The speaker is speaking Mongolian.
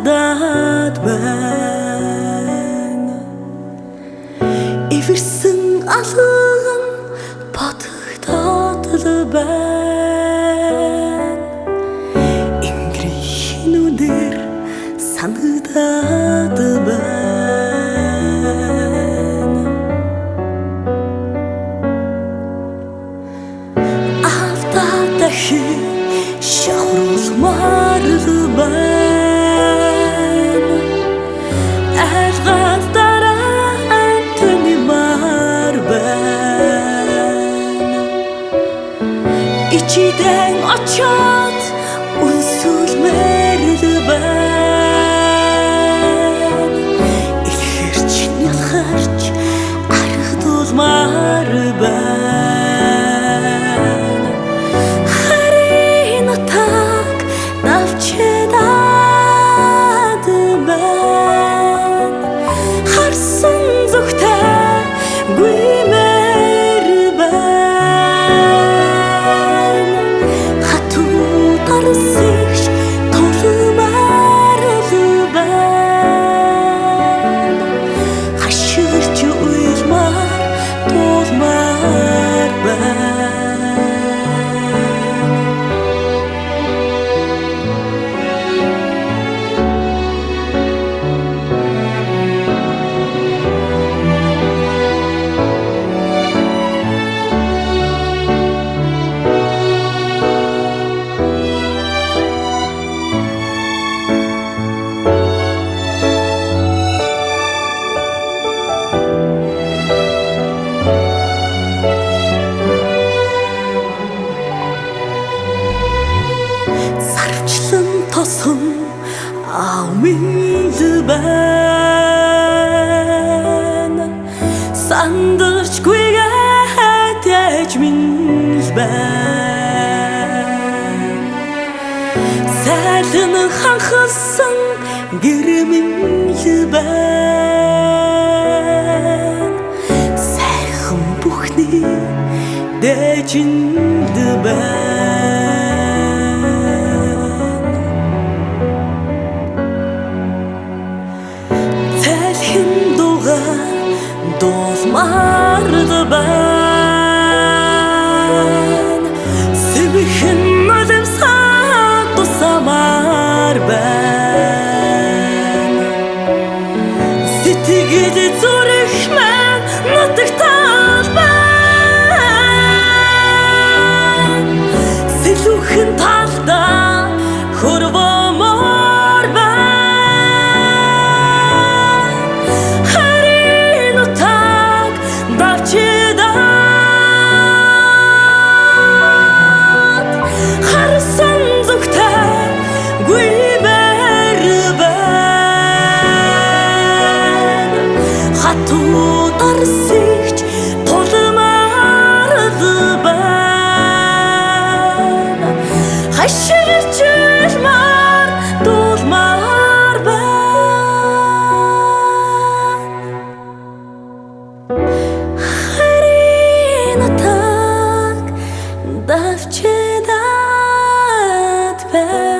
дат байна. Эвэрсэн алган бодогдоод л байна. Ингрихнүүдээр санагдаад байна. Автаа дахин шахруулмаар л байна. Ичидэн очоод үнсүүлмээр л байна. Илэрч ялхарч аргадуулмаар байна. Харин утаг навчдаад байна. Харсан зүгтээ гүймээр Сигш толмаар л байна. Хашгирч уйлмаар толмаар байна. Тосон амин л байна. Сандарчгүйгээд яж минь л байна. Сайлан ханхсан гэрмэн л байна. Сайхан бүхний дэжин л байна. Dolmar l байна. Сэвхэн мөдөм сад тусамар байна. Сэтгэл зүрх маань нутагтал байна. Сэлүүхэн талдаа хөрвөмөр байна. Харсан зүгтээ гүймээр байна. Хатуудар сэгч толмаар л байна. Хашгирч уйлмаар толмаар байна. Харин утаг давчдаад байна.